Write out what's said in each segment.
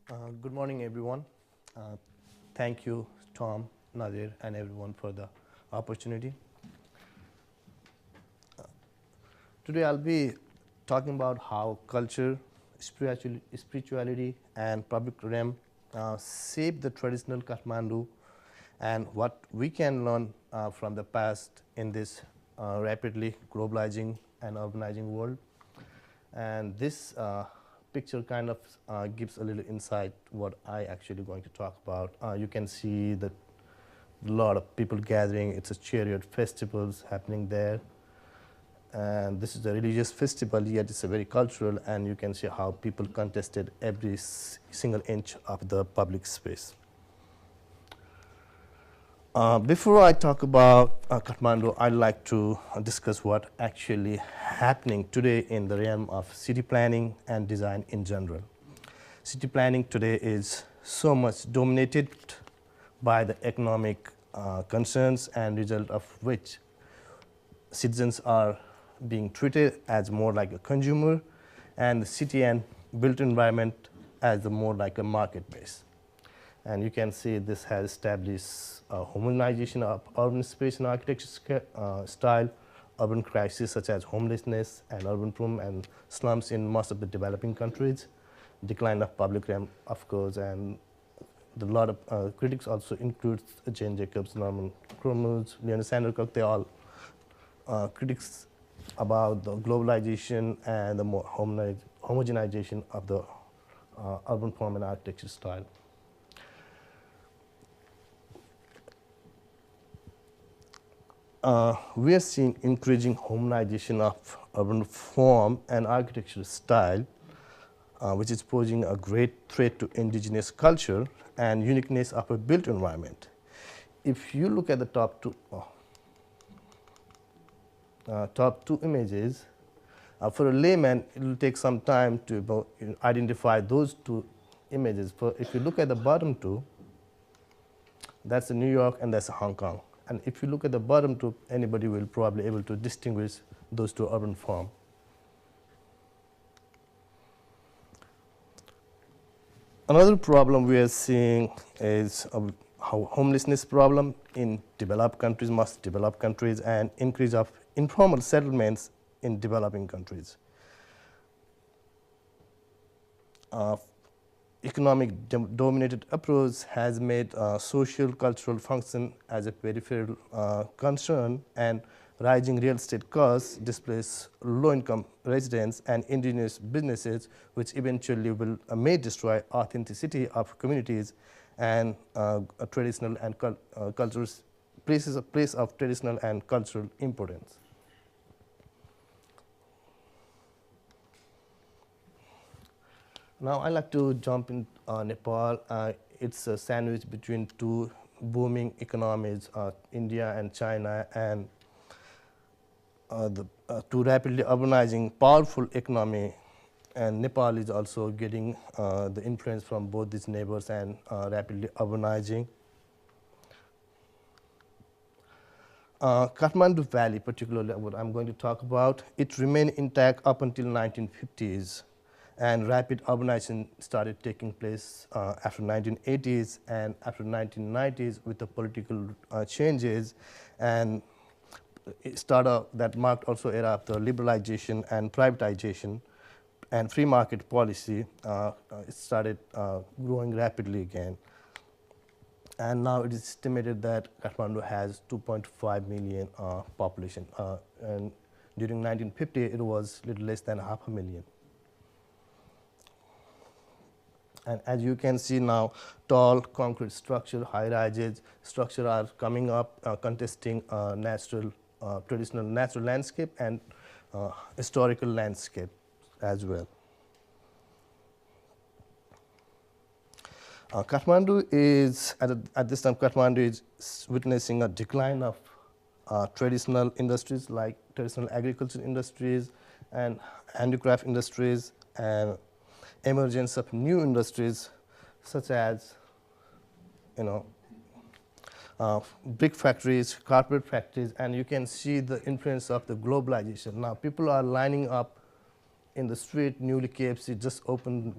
Good morning, everyone. Uh, Thank you, Tom, Nadir, and everyone for the opportunity. Today, I'll be talking about how culture, spirituality, and public realm shape the traditional Kathmandu and what we can learn from the past in this rapidly globalizing and urbanizing world. And this picture kind of gives a little insight what I actually going to talk about. You can see that a lot of people gathering. It's a chariot festivals happening there, and this is a religious festival, yet it's a very cultural, and you can see how people contested every single inch of the public space. Before I talk about Kathmandu, I'd like to discuss what actually happening today in the realm of city planning and design in general. City planning today is so much dominated by the economic concerns, and result of which citizens are being treated as more like a consumer, and the city and built environment as more like a marketplace. And you can see this has established homogenization of urban space and architecture style, urban crises such as homelessness and urban plume and slums in most of the developing countries, decline of public realm, of course, and a lot of critics also includes Jane Jacobs, Norman Cromwell, Leonard Sandercock. They all critics about the globalization and the more homogenization of the urban form and architecture style. We are seeing increasing homogenization of urban form and architectural style, which is posing a great threat to indigenous culture and uniqueness of a built environment. If you look at the top two images, for a layman, it will take some time to identify those two images. If you look at the bottom two, that's New York and that's Hong Kong. And if you look at the bottom two, anybody will probably able to distinguish those two urban forms. Another problem we are seeing is how homelessness problem in developed countries, most developed countries, and increase of informal settlements in developing countries. Economic dominated approach has made social cultural function as a peripheral concern, and rising real estate costs displace low income residents and indigenous businesses, which eventually will may destroy authenticity of communities and traditional and cultural place of traditional and cultural importance. Now I like to jump in Nepal. It's a sandwich between two booming economies, India and China, and the two rapidly urbanizing powerful economy. And Nepal is also getting the influence from both these neighbors and rapidly urbanizing. Kathmandu Valley, particularly what I'm going to talk about, it remained intact up until 1950s. And rapid urbanization started taking place after 1980s and after 1990s with the political changes, and it started that marked also era of the liberalization and privatization and free market policy. It started growing rapidly again, and now it is estimated that Kathmandu has 2.5 million population, and during 1950 it was little less than 500,000. And as you can see now, tall concrete structure, high-rises structure are coming up, contesting traditional natural landscape and historical landscape as well. Kathmandu is, at this time, Kathmandu is witnessing a decline of traditional industries like traditional agriculture industries and handicraft industries, and emergence of new industries such as brick factories, carpet factories, and you can see the influence of the globalization. Now people are lining up in the street, newly KFC just opened,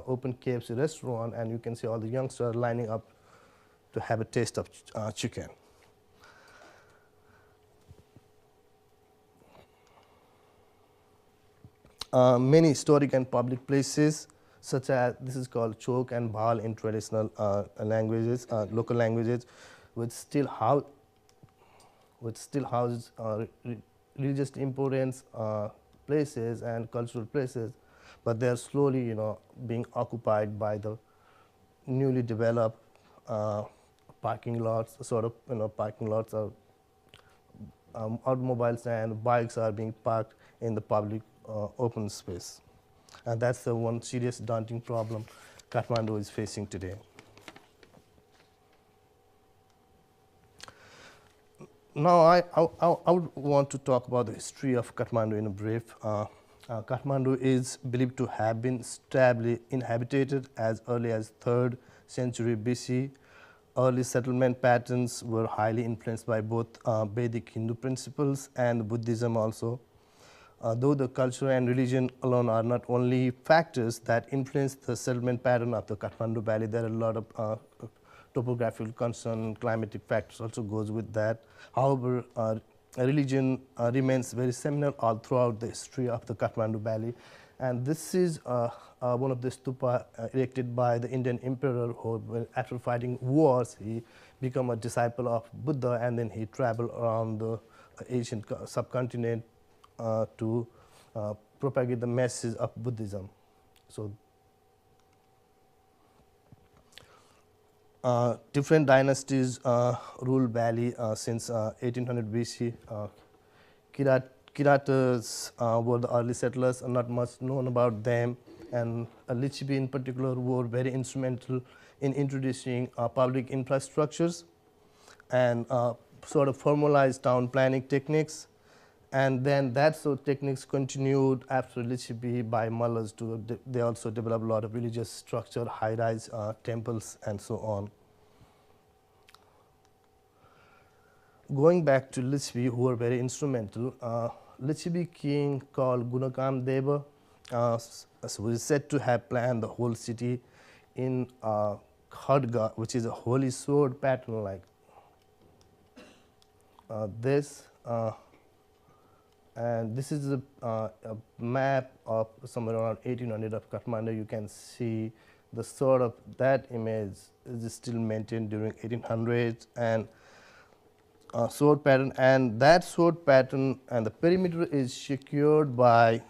opened KFC restaurant, and you can see all the youngsters lining up to have a taste of chicken. Many historic and public places, such as this is called Chowk and Bhal in traditional languages, local languages, which still houses religious importance places and cultural places, but they are slowly, being occupied by the newly developed parking lots. Sort of, parking lots are automobiles and bikes are being parked in the public open space, and that's the one serious daunting problem Kathmandu is facing today. Now, I would want to talk about the history of Kathmandu in a brief. Kathmandu is believed to have been stably inhabited as early as 3rd century BC. Early settlement patterns were highly influenced by both Vedic Hindu principles and Buddhism also. Though the culture and religion alone are not only factors that influence the settlement pattern of the Kathmandu Valley, there are a lot of topographical concern, climatic factors also goes with that. However, religion remains very seminal all throughout the history of the Kathmandu Valley, and this is one of the stupa erected by the Indian emperor who, after fighting wars, he became a disciple of Buddha, and then he traveled around the Asian subcontinent to propagate the message of Buddhism. So, different dynasties ruled Valley since 1800 BC. Kiratas were the early settlers, not much known about them, and Lichibi in particular were very instrumental in introducing public infrastructures and sort of formalized town planning techniques. And then that sort of techniques continued after Lichibi by Mullahs. They also developed a lot of religious structure, high-rise temples, and so on. Going back to Lichibi, who were very instrumental, Lichibi king called Gunakam Deva was said to have planned the whole city in khadga, which is a holy sword pattern like this. And this is a map of somewhere around 1800 of Kathmandu. You can see the sort of that image is still maintained during 1800s, and sword pattern, and that sword pattern and the perimeter is secured by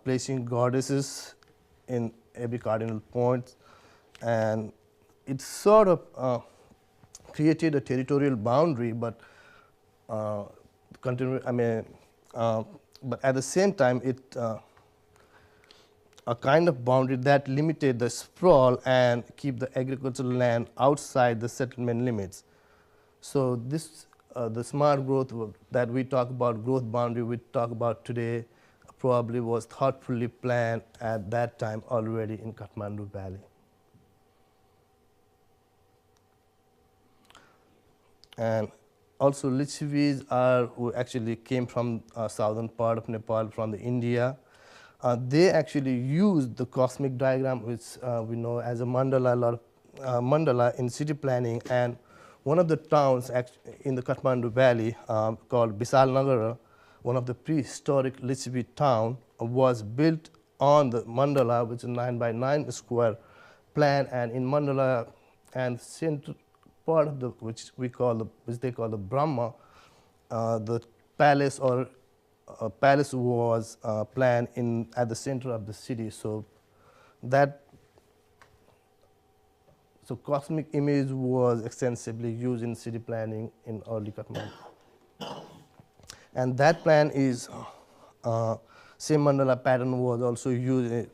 placing goddesses in every cardinal point, and it sort of created a territorial boundary, but but at the same time, it a kind of boundary that limited the sprawl and keep the agricultural land outside the settlement limits. So this the smart growth that we talk about, growth boundary we talk about today, probably was thoughtfully planned at that time already in Kathmandu Valley. And also Lichivis who actually came from southern part of Nepal, from the India. They actually used the cosmic diagram, which we know as a mandala, mandala in city planning, and one of the towns in the Kathmandu Valley called Bisal Nagara, one of the prehistoric Lichivi town, was built on the mandala, which is 9 by 9 square plan, and in mandala and central part of the which they call the Brahma, the palace or palace was planned at the center of the city. So cosmic image was extensively used in city planning in early Kathmandu, and that plan is same mandala pattern was also used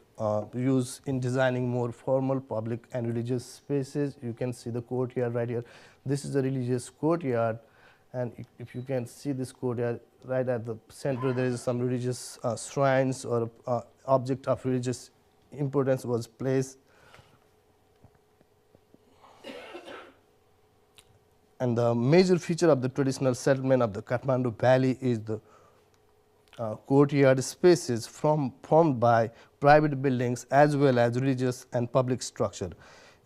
in designing more formal public and religious spaces. You can see the courtyard right here. This is a religious courtyard, and if you can see this courtyard right at the center, there is some religious shrines or object of religious importance was placed. And the major feature of the traditional settlement of the Kathmandu Valley is the courtyard spaces formed by private buildings as well as religious and public structure.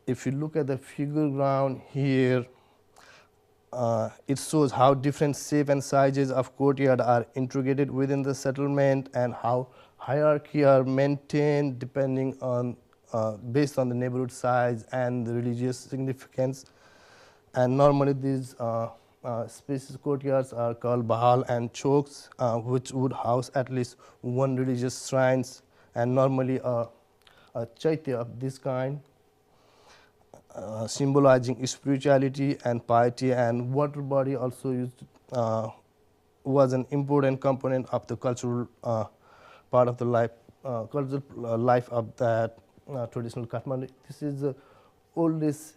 If you look at the figure ground here, it shows how different shape and sizes of courtyard are integrated within the settlement and how hierarchy are maintained depending on based on the neighborhood size and the religious significance. And normally these spaces courtyards are called bahal and chokes, which would house at least one religious shrines and normally a chaitya of this kind. Symbolizing spirituality and piety, and water body also used, was an important component of the cultural part of the life, cultural life of that traditional Kathmandu. This is the oldest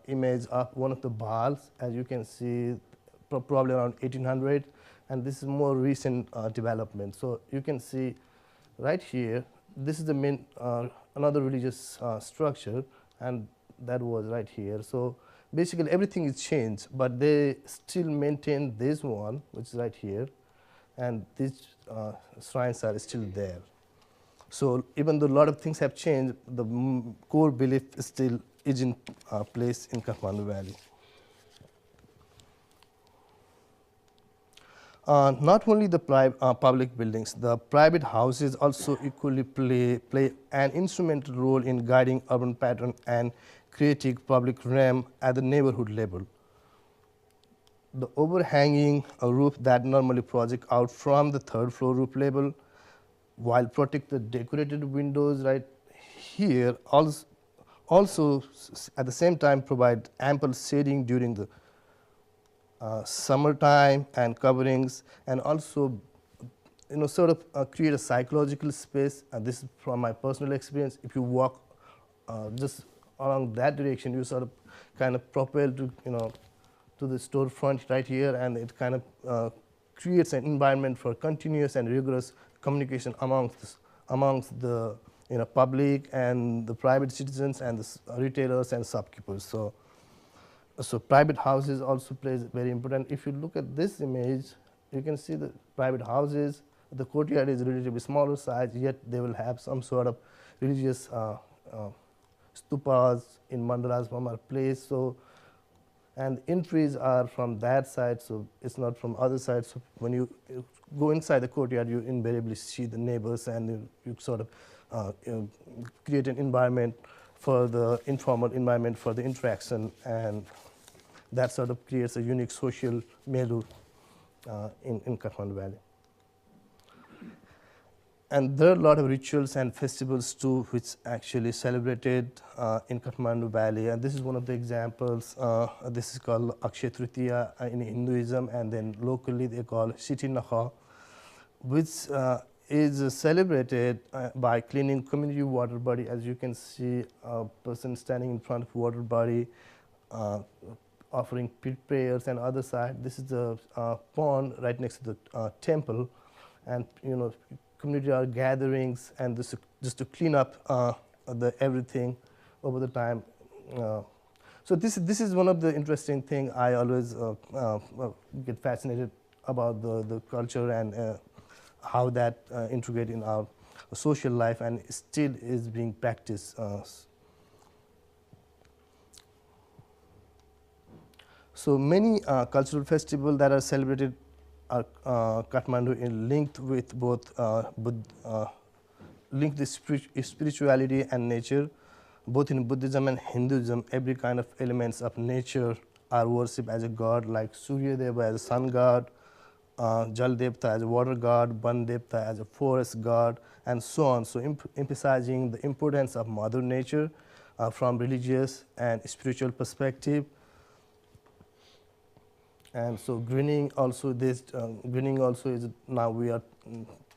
image of one of the Bahals, as you can see, probably around 1800, and this is more recent development. So you can see right here, this is the main another religious structure, and that was right here. So basically everything is changed, but they still maintain this one, which is right here, and these shrines are still there. So even though a lot of things have changed, the core belief still is in place in Kathmandu Valley. Not only the public buildings, the private houses also equally play an instrumental role in guiding urban pattern and creating public realm at the neighborhood level. The overhanging roof that normally project out from the third floor roof level, while protect the decorated windows right here, also at the same time provide ample shading during the summertime and coverings, and also sort of create a psychological space. And this is from my personal experience. If you walk just along that direction, you sort of kind of propel to to the storefront right here, and it kind of creates an environment for continuous and rigorous communication amongst the public and the private citizens and the retailers and shopkeepers. So private houses also plays very important. If you look at this image, you can see the private houses. The courtyard is relatively smaller size, yet they will have some sort of religious stupas in mandalas from our place. So, and entries are from that side, so it's not from other side. So when you go inside the courtyard, you invariably see the neighbors, and you sort of create an environment for the informal environment for the interaction, and that sort of creates a unique social milieu in Kathmandu Valley. And there are a lot of rituals and festivals too, which actually celebrated in Kathmandu Valley. And this is one of the examples. This is called Akshay Tritiya in Hinduism, and then locally they call Shiti Nakha, which is celebrated by cleaning community water body. As you can see, a person standing in front of water body, offering prayers, and other side. This is the pond right next to the temple, and community are gatherings, and this just to clean up the everything over the time. So this is one of the interesting thing I always get fascinated about the culture and how that integrate in our social life and still is being practiced. So many cultural festivals that are celebrated are Kathmandu is linked with both linked the spirituality and nature. Both in Buddhism and Hinduism, every kind of elements of nature are worshipped as a god, like Surya Deva as a sun god, Jal Devta as a water god, Ban Devta as a forest god, and so on. So emphasizing the importance of Mother Nature from religious and spiritual perspective. And so greening also greening also is now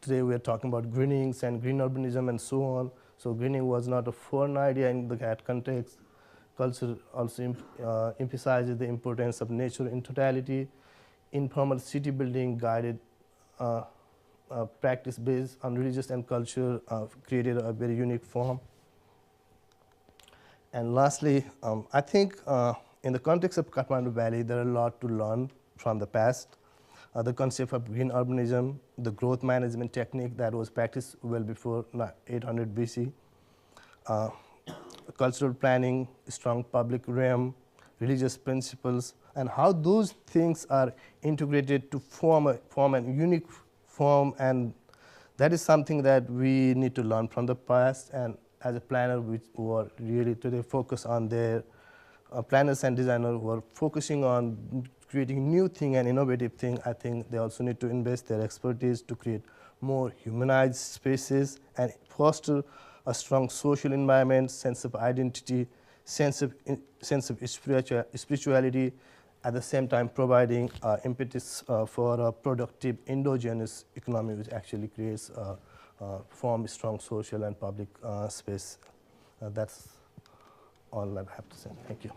today we are talking about greenings and green urbanism and so on. So greening was not a foreign idea in that context. Culture also emphasizes the importance of nature in totality. Informal city building guided practice based on religious and culture created a very unique form. And lastly, I think in the context of Kathmandu Valley, there are a lot to learn from the past. The concept of green urbanism, the growth management technique that was practiced well before 800 BC, cultural planning, strong public realm, religious principles, and how those things are integrated to form a unique form, and that is something that we need to learn from the past. And as a planner, we were really today focused on their planners and designers were focusing on creating new thing and innovative thing. I think they also need to invest their expertise to create more humanized spaces and foster a strong social environment, sense of identity, sense of spirituality, at the same time providing impetus for a productive endogenous economy, which actually creates form strong social and public space. That's all I have to say. Thank you.